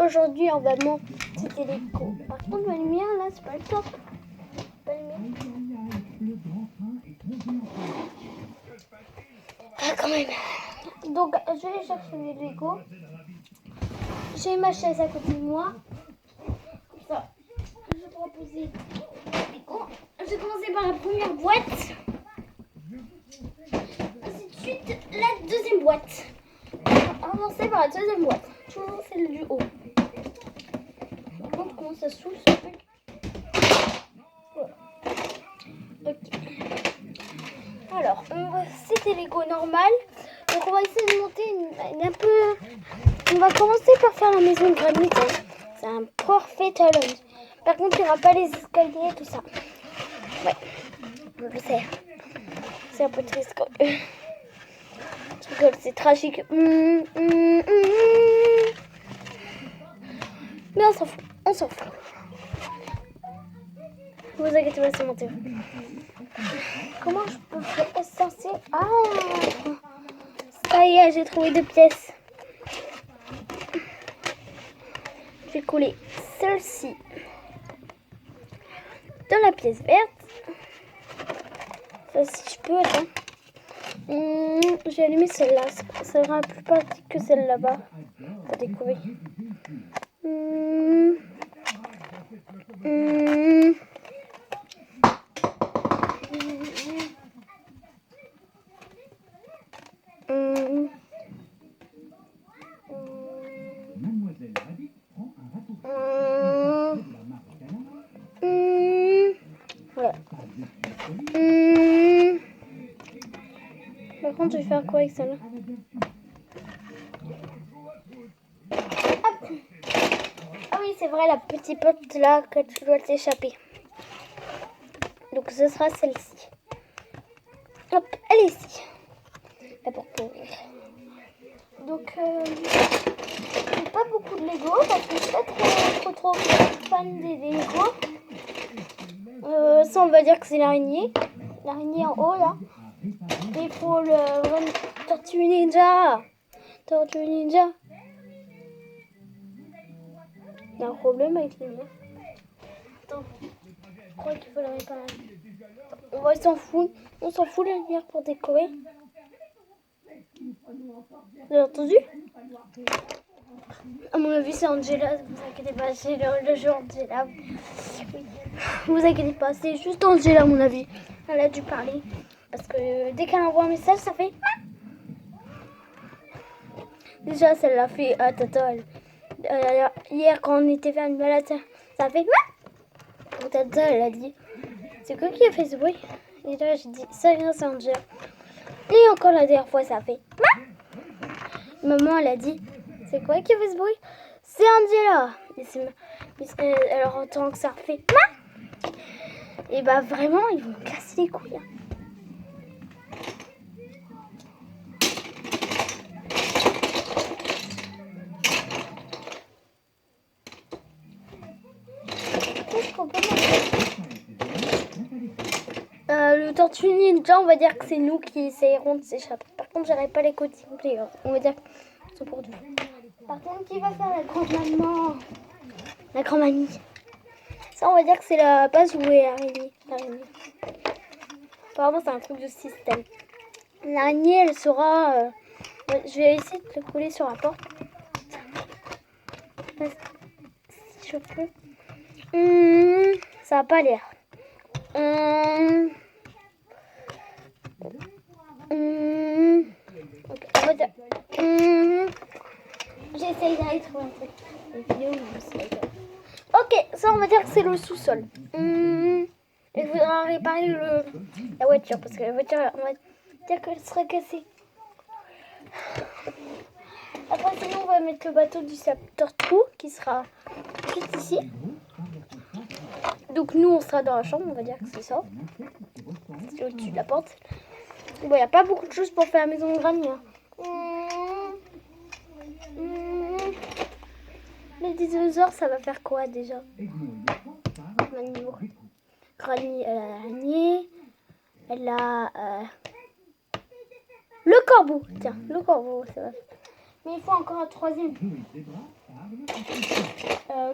aujourd'hui, on va monter des Lego. Par contre, la lumière là, c'est pas le top. Pas la lumière. Ah, quand même. Donc, je vais chercher des Lego. J'ai ma chaise à côté de moi. Ça, je vais proposer. Je vais commencer par la première boîte. Ainsi de suite, la deuxième boîte. Avancer par la deuxième boîte. Toujours celle du haut. Par contre, comment ça s'ouvre ce truc? Voilà. Ok. Alors, c'était Lego normal. Donc, on va essayer de monter une un peu. On va commencer par faire la maison de granit. C'est un parfait challenge. Par contre, il n'y aura pas les escaliers et tout ça. Ouais, je le sais. C'est un peu triste quand même. Je rigole, c'est tragique. Mais on s'en fout. On s'en fout. Vous inquiétez pas, c'est monté. Comment je peux faire censé? Ah, ça y est, j'ai trouvé 2 pièces. Je vais coller celle-ci dans la pièce verte. Ça, si je peux, attends. Je vais allumer celle-là. Ça sera plus pratique que celle là-bas. Pour découvrir. Mademoiselle Rabbit prend un raccourci de la marque Canard. Voilà. Par contre, je vais faire quoi avec celle-là? Ah oui, c'est vrai, la petite porte là que tu dois t'échapper. Donc, ce sera celle-ci. Hop, elle est ici. La porte pour ouvrir. Donc, j'ai pas beaucoup de Lego parce que je suis pas trop fan des Lego. Ça, on va dire que c'est l'araignée. L'araignée en haut là. Il faut le Tortue Ninja. Tortue Ninja. Il y a un problème avec les lumières. Attends, je crois qu'il faut la réparer. On va s'en fout. On s'en fout les lumières pour décorer. Vous avez entendu? À mon avis, c'est Angela. Vous inquiétez pas, c'est le jeu Angela. Oui. Vous inquiétez pas, c'est juste Angela à mon avis. Elle a dû parler. Parce que dès qu'elle envoie un message, ça fait... Déjà, ça l'a fait à Tata. Hier, quand on était fait une balade, ça a fait... Tata, elle a dit... C'est quoi qui a fait ce bruit? Et là, j'ai dit... Ça vient, c'est Angela. Et encore la dernière fois, ça a fait... Maman, elle a dit... C'est quoi qui a fait ce bruit? C'est Angela. Et alors, autant que ça fait... Et bah vraiment, ils vont me casser les couilles. Le Tortue Ninja, on va dire que c'est nous qui essayerons de s'échapper. Par contre, j'aurais pas les côtés. On va dire qu'ils sont pour deux. Par contre, qui va faire la grand-maman? La grand-mamie. Ça, on va dire que c'est la base où est l'araignée. Apparemment, c'est un truc de système. L'araignée, elle sera... je vais essayer de le coller sur la porte. Si je peux. Ça n'a pas l'air. Ok, on va dire. J'essaye d'aller trouver un truc. Ok, ça on va dire que c'est le sous-sol. Il faudra réparer la voiture parce que la voiture, on va dire qu'elle sera cassée. Après, sinon, on va mettre le bateau du Tortue qui sera juste ici. Donc, nous, on sera dans la chambre, on va dire que c'est ça. C'est au-dessus de la porte. Bon, il n'y a pas beaucoup de choses pour faire la maison de granny. Les dinosaures, ça va faire quoi déjà? Granny, elle a l'araignée. Elle a le corbeau. Tiens, le corbeau, ça va. Mais il faut encore un troisième. Zoé Zebra, ça arrive à ton Euh,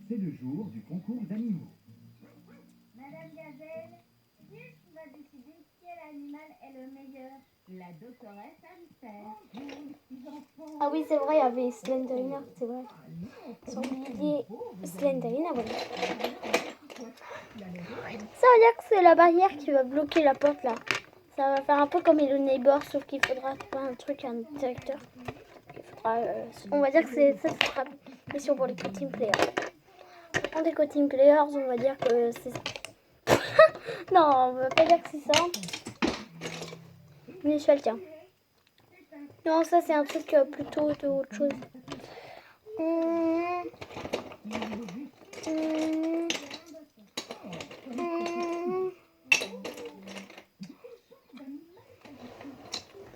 C'est le jour du concours d'animaux. Madame Gazelle, qui va décider quel animal est le meilleur? La doctoresse Anne-Terre. Ah oui, c'est vrai, il y avait Slenderina, c'est vrai. Sans oublier Slenderina, voilà. Ça veut dire que c'est la barrière qui va bloquer la porte là. Ça va faire un peu comme Hello Neighbor, sauf qu'il faudra trouver un truc, un directeur. Il faudra, on va dire que ça sera mission pour les co-team players. Pour des co-team players, on va dire que c'est... Non, on va pas dire que c'est ça. Mais je fais le tien. Non, ça c'est un truc plutôt de autre chose.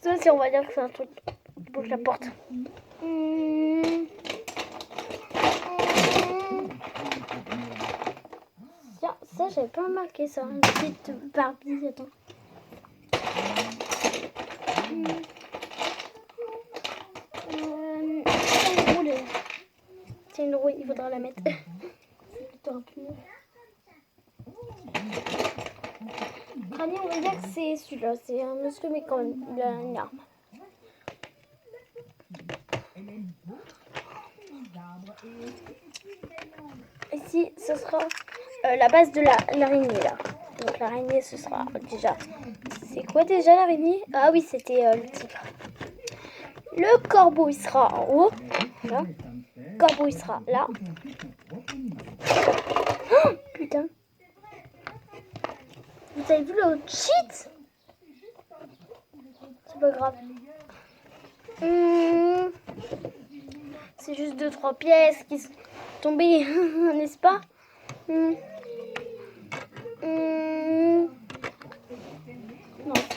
Ça aussi, on va dire que c'est un truc qui bouge la porte. Tiens, ça j'avais pas remarqué ça. Une petite Barbie, attends. C'est une roue, il faudra la mettre. C'est plutôt un pneu. Granny, on va dire que c'est celui-là. C'est un monsieur, mais quand même, il a une arme. Ici, ce sera la base de l'araignée, là. Donc l'araignée, ce sera déjà... C'est quoi déjà l'araignée? Ah oui, c'était le tigre. Le corbeau, il sera en haut. Là. Le corbeau, il sera là. Oh, putain. Vous avez vu le cheat? C'est pas grave. C'est juste 2-3 pièces qui sont tombées, n'est-ce pas? Non,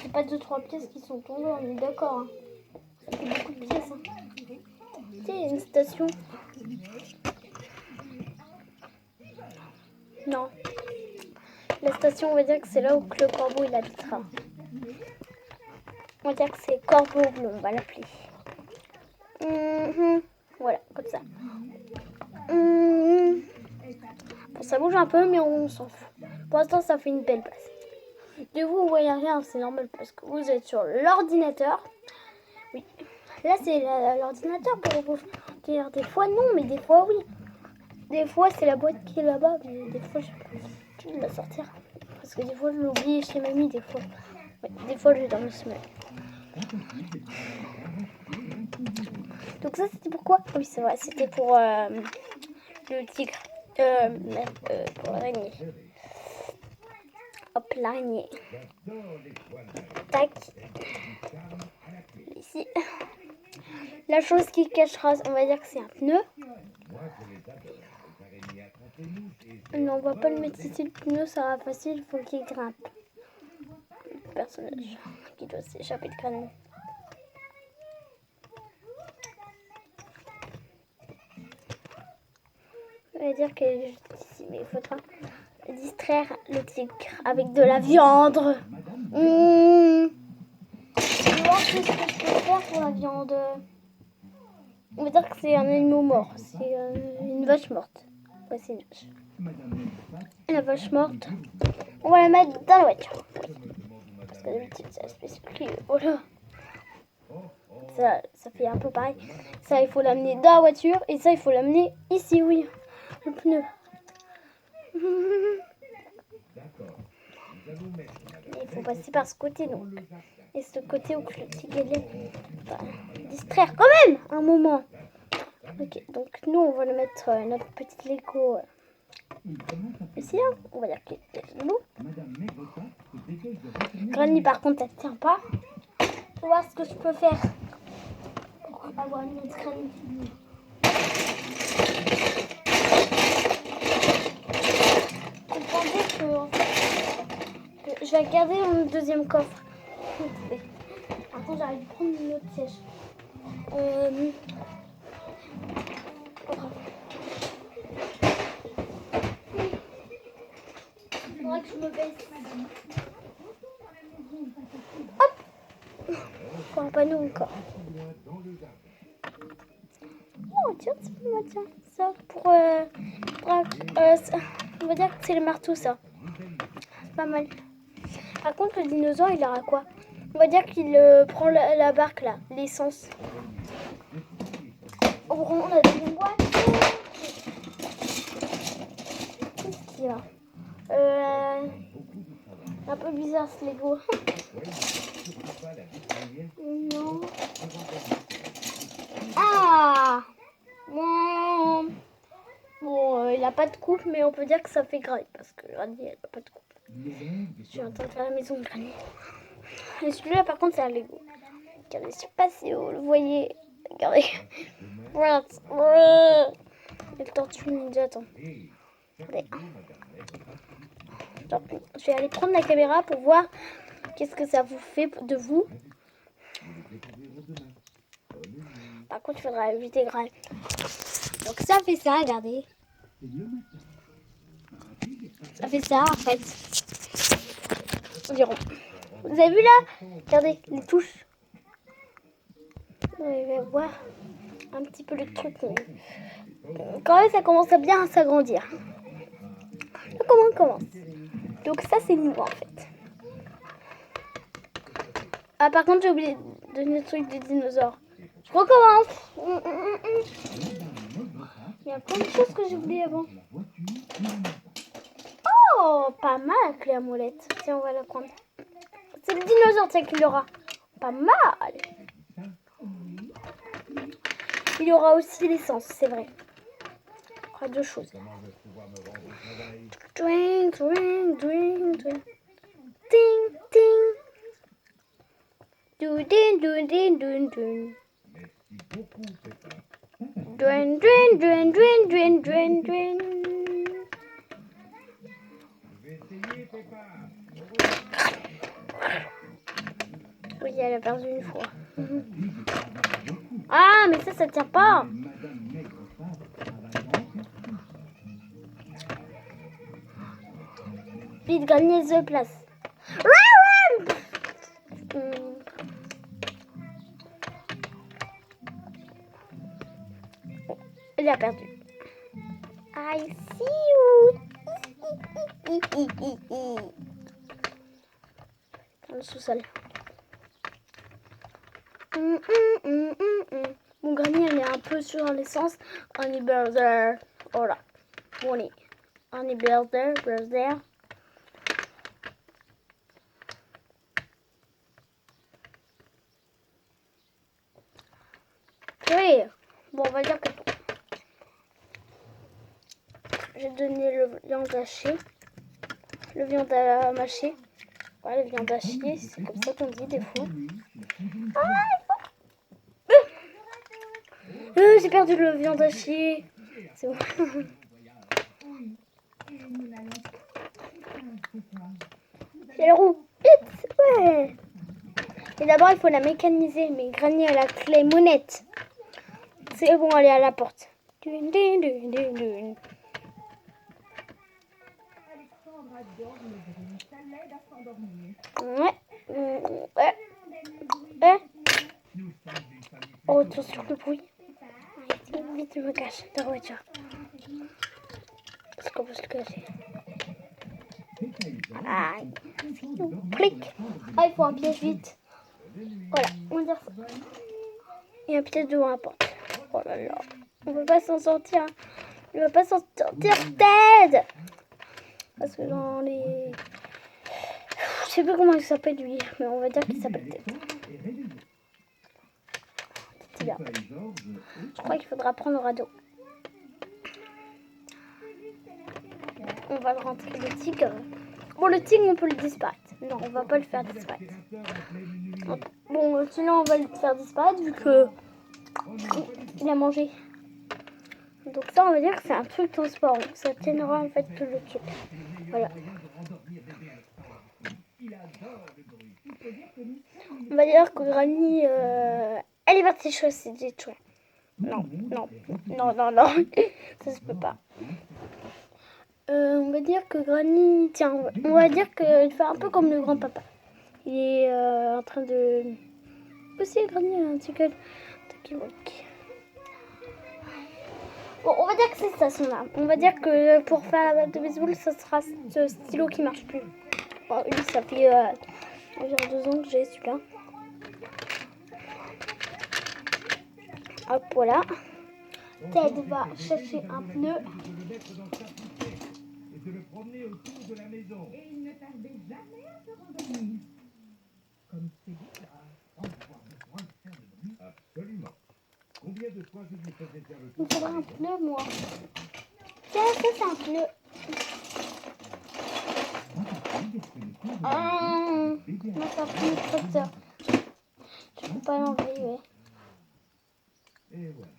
c'est pas 2-3 pièces qui sont tombées, on est d'accord. Hein. C'est beaucoup de pièces. Hein. C'est une station. Non. La station, on va dire que c'est là où le corbeau il habitera. On va dire que c'est corbeau bleu, on va l'appeler. Voilà, comme ça. Bon, ça bouge un peu, mais on s'en fout. Pour l'instant, ça fait une belle place. De vous, vous voyez rien, c'est normal parce que vous êtes sur l'ordinateur. Oui. Là, c'est l'ordinateur pour vous dire des fois non, mais des fois oui. Des fois, c'est la boîte qui est là-bas, mais des fois, je vais la sortir. Parce que des fois, je l'oublie chez mamie, des fois. Ouais, des fois, je vais dans le sommeil. Donc ça, c'était pourquoi? Oui, c'est vrai, c'était pour le tigre. Pour l'araignée. Hop, l'araignée. Tac. Ici. La chose qui cachera, on va dire que c'est un pneu. Non, on va pas le mettre ici, le pneu, ça sera facile, il faut qu'il grimpe. Le personnage qui doit s'échapper de crâne. On va dire qu'elle est juste ici, mais il faudra distraire le tigre avec de la viande. Je vais voir ce que je peux faire pour la viande. On va dire que c'est un animal mort, c'est une vache morte. Ouais, c'est une vache. La vache morte, on va la mettre dans la voiture. Parce que d'habitude, ça se spécifie. Voilà. Ça fait un peu pareil. Ça, il faut l'amener dans la voiture. Et ça, il faut l'amener ici, oui. Le pneu. Et il faut passer par ce côté, donc. Et ce côté où le petit galet va distraire quand même un moment. Ok, donc nous, on va le mettre notre petite Lego ici, hein. On va dire qu'il est debout. Granny, par contre, elle tient pas. Faut voir ce que je peux faire pour avoir une autre Granny. Je pensais que je vais garder mon deuxième coffre. Par contre, j'arrive à prendre une autre siège. me baisse. Hop. Encore un panneau encore. Oh tiens, c'est pas mal, tiens. Ça on va dire que c'est le marteau ça. C'est pas mal. Par contre le dinosaure il aura quoi? On va dire qu'il prend la barque là, l'essence. Oh, on a des boîtes. Qu'est-ce qu'il y a? Un peu bizarre ce Lego. Non. Ah bon. Bon, il n'a pas de coupe, mais on peut dire que ça fait Granny parce que Granny elle n'a pas de coupe. Je suis en train de faire la maison de Granny. Et celui-là par contre c'est un Lego. Regardez, je sais pas si vous le voyez. Regardez. Et le tortue ninja, attends. Regardez. Attends, je vais aller prendre la caméra pour voir qu'est-ce que ça vous fait de vous. Par contre, il faudra éviter grave. Donc ça fait ça, regardez. Ça fait ça en fait. Environ. Vous avez vu là? Regardez les touches. Vous allez voir un petit peu le truc. Quand même, ça commence à bien s'agrandir. Comment on commence? Donc ça c'est nous en fait. Ah par contre j'ai oublié de donner le truc des dinosaures. Je recommence. Il y a plein de choses que j'ai oubliées avant. Oh pas mal la clé à molette. Tiens on va la prendre. C'est le dinosaure tiens qu'il aura. Pas mal. Il y aura aussi l'essence, c'est vrai. Il y aura deux choses. Drink, drink, drink, drink. Ding, ding. Do, din, do, din, do, do. Dwin, dwin, dwin, dwin, dwin, dwin, dwin. Oui, elle a perdu une fois. Ah, mais ça tient pas. Vite, gagnez de place. Il a perdu. I see you. Dans le sous-sol. Mon Granny, elle est un peu sur l'essence. Honey Burger. Voilà. Bon, Honey Burger. Oui. Bon, on va dire que j'ai donné le viande hachée. Le viande à mâcher. Ouais, le viande hachée, c'est comme ça qu'on dit des fois. J'ai perdu le viande hachée. C'est bon. C'est la roue. Vite, ouais. Et d'abord, il faut la mécaniser. Mais Granny a la clé monette. C'est bon, elle est à la porte. Dun, dun, dun, dun, dun. Ouais. Oh, attention le bruit. Vite, je me cache dans la voiture. Parce qu'on peut se cacher. Aïe. Clic. Ah, il faut un piège vite. Voilà, on va dire ça. Et un piège devant la porte. Oh là là. On ne peut pas s'en sortir. Il ne va pas s'en sortir, Ted. Parce que dans les... Je sais plus comment il s'appelle lui, mais on va dire qu'il s'appelle Ted. C'est bien. Je crois qu'il faudra prendre le radeau. On va le rentrer, le tigre. Bon, le tigre, on peut le disparaître. Non, on va pas le faire disparaître. Bon, sinon, on va le faire disparaître vu que il a mangé. Donc ça, on va dire que c'est un truc transparent. Ça tiendra en fait tout le truc. Voilà. On va dire que Granny, elle est partie choisir des trucs. Non. Ça se peut pas. On va dire que Granny... Tiens, on va dire qu'il fait un peu comme le grand-papa. Il est en train de... Aussi, Granny, elle a un petit gueule. Bon, on va dire que c'est ça son arme. On va dire que pour faire la batte de baseball, ça sera ce stylo qui marche plus. Bon, lui, ça fait environ 2 ans que j'ai celui-là. Hop, voilà. Ted va chercher un pneu. Et de le promener autour de la maison. Et il ne tardait jamais à se rendormir. Comme c'est bizarre. On va avoir besoin de faire de nuit. Absolument. Combien de fois je vous faisais faire le Il me tour faudra un pneu, moi. Tiens, ça, c'est un pneu. Non, c'est un pneu de tracteur. Je peux pas l'enlever, ouais. Et voilà.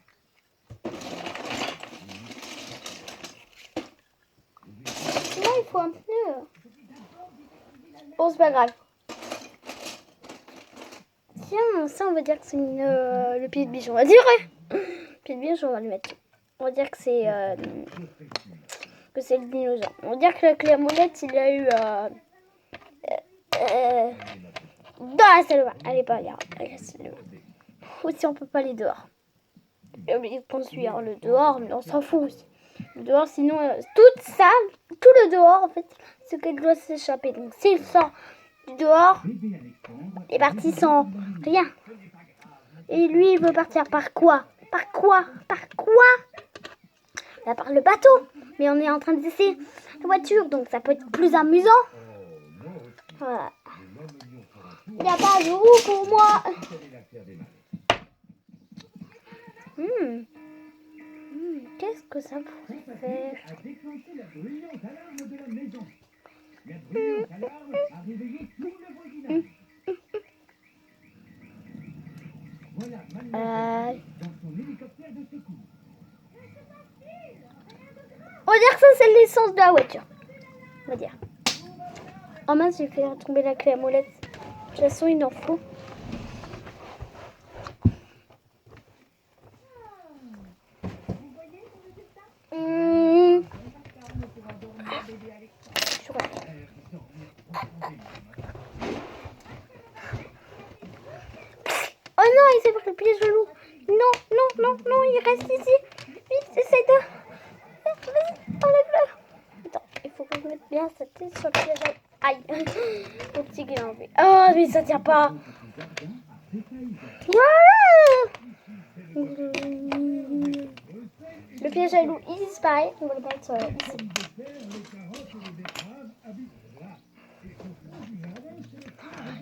Là, il faut un pneu. Bon, c'est pas grave. Tiens, ça, on va dire que c'est le pied de biche, on va dire. Le pied de biche, on va le mettre. On va dire que c'est le dinosaure. On va dire que la clé à molette, il a eu dans la salle de bain. Elle est pas là. La salle de bain. Ou si on peut pas aller dehors. J'ai oublié de construire le dehors, mais on s'en fout aussi. Le dehors, sinon, toute ça, tout le dehors, en fait, c'est qu'elle doit s'échapper. Donc, s'il sort du dehors, il est parti sans rien. Et lui, il veut partir par quoi? Par quoi? Par quoi? Là, par le bateau. Mais on est en train d'essayer la voiture, donc ça peut être plus amusant. Voilà. Il n'y a pas de roue pour moi. Qu'est-ce que ça pourrait faire? A déclenché la bruyante alarme de la maison. La bruyante alarme a réveillé tout le voisinage. Voilà Mademoiselle dans son hélicoptère de secours. On va dire que ça, c'est l'essence de la voiture. On va dire. Oh mince, j'ai fait tomber la clé à molette. De toute façon, il en faut. Oh non, il s'est pris le pied gelou. Non, non, non, non, il reste ici. Vite, essaye de... Vas-y, enlève-le. Attends, il faut que je mette bien sa tête sur le pied gelou. Aïe, mon petit qu'il a enlevé. Oh, mais ça tient pas. Voilà. Le piège à loup, il disparaît. On va le mettre ici.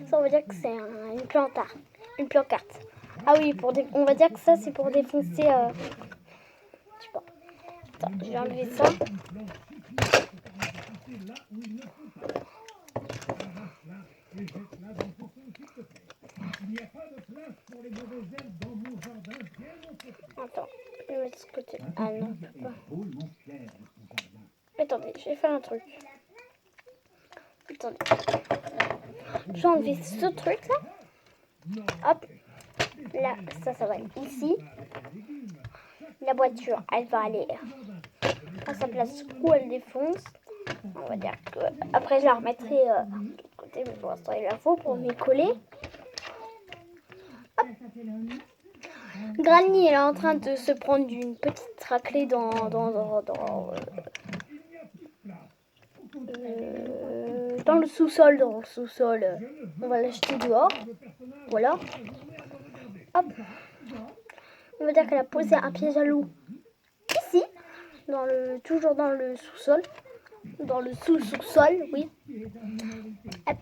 Ça, on va dire que c'est une plantard. Une pancarte. Ah oui, on va dire que ça, c'est pour défoncer... Je sais pas. Attends, je vais enlever ça. Attends, je vais mettre ce côté. Ah non, je peux pas. Attendez, je vais faire un truc. Attendez. Je vais enlever ce truc là. Hop. Là, ça va être ici. La voiture, elle va aller à sa place où elle défonce. On va dire que après je la remettrai de l'autre côté, mais pour l'instant il la faut pour m'y coller. Hop. Granny elle est en train de se prendre une petite raclée dans le sous-sol. Dans le sous-sol, on va l'acheter dehors. Voilà. Hop. On va dire qu'elle a posé un piège à loup ici, toujours dans le sous-sol. Dans le sous-sous-sol, oui. Hop.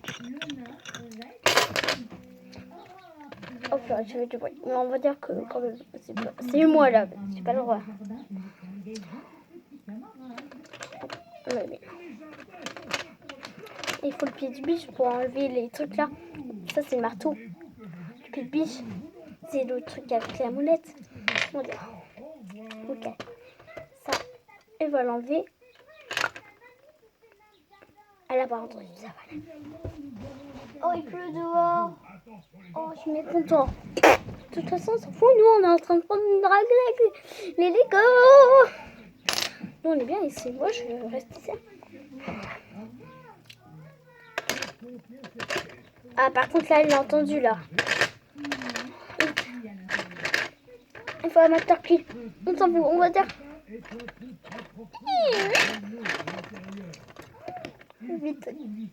Hop là, je vais du bruit. Mais on va dire que quand même, c'est moi là, j'ai pas le droit. Il faut le pied du biche pour enlever les trucs là. Ça c'est le marteau. Le pied de biche, c'est le truc avec la molette. On va dire. Ok. Ça, elle va l'enlever. Elle a pas entendu, ça va aller. Oh, il pleut dehors. Oh, je suis mécontent. De toute façon, on s'en fout. Nous, on est en train de prendre une drague avec les Legos. Nous, on est bien ici. Moi, je reste ici. Ah, par contre, là, il l'a entendu, là. Il faut un acteur qui... On s'en fout, on va dire... Vite.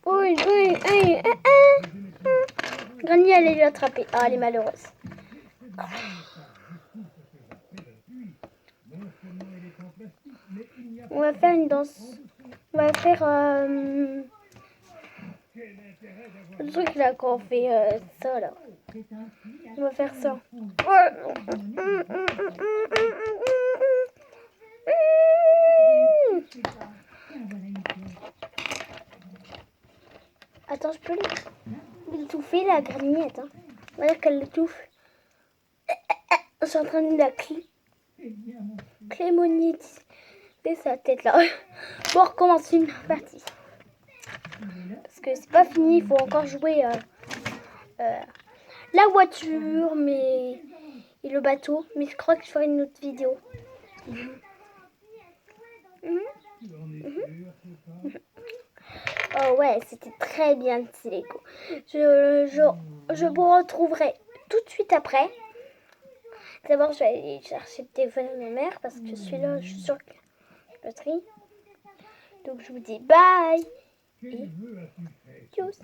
Oui, oui, oui. Granny, elle est lui attrapée. Ah, elle est malheureuse. On va faire une danse. On va faire le truc là quand on fait ça là. On va faire ça. Attends, je peux l'étouffer la gragnette. Hein. On va dire qu'elle l'étouffe. Je suis en train de la clémoniser sa tête là. Bon, on recommence une partie. Parce que c'est pas fini, il faut encore jouer la voiture et le bateau. Mais je crois que je ferai une autre vidéo. Oh ouais, c'était très bien petit Lego. Je vous retrouverai tout de suite après. D'abord, je vais aller chercher le téléphone de ma mère parce que celui-là, je suis sûre que la batterie. Donc, je vous dis bye. Et tchuss.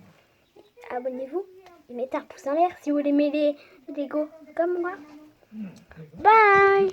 Abonnez-vous et mettez un pouce en l'air si vous voulez aimer les Lego comme moi. Bye.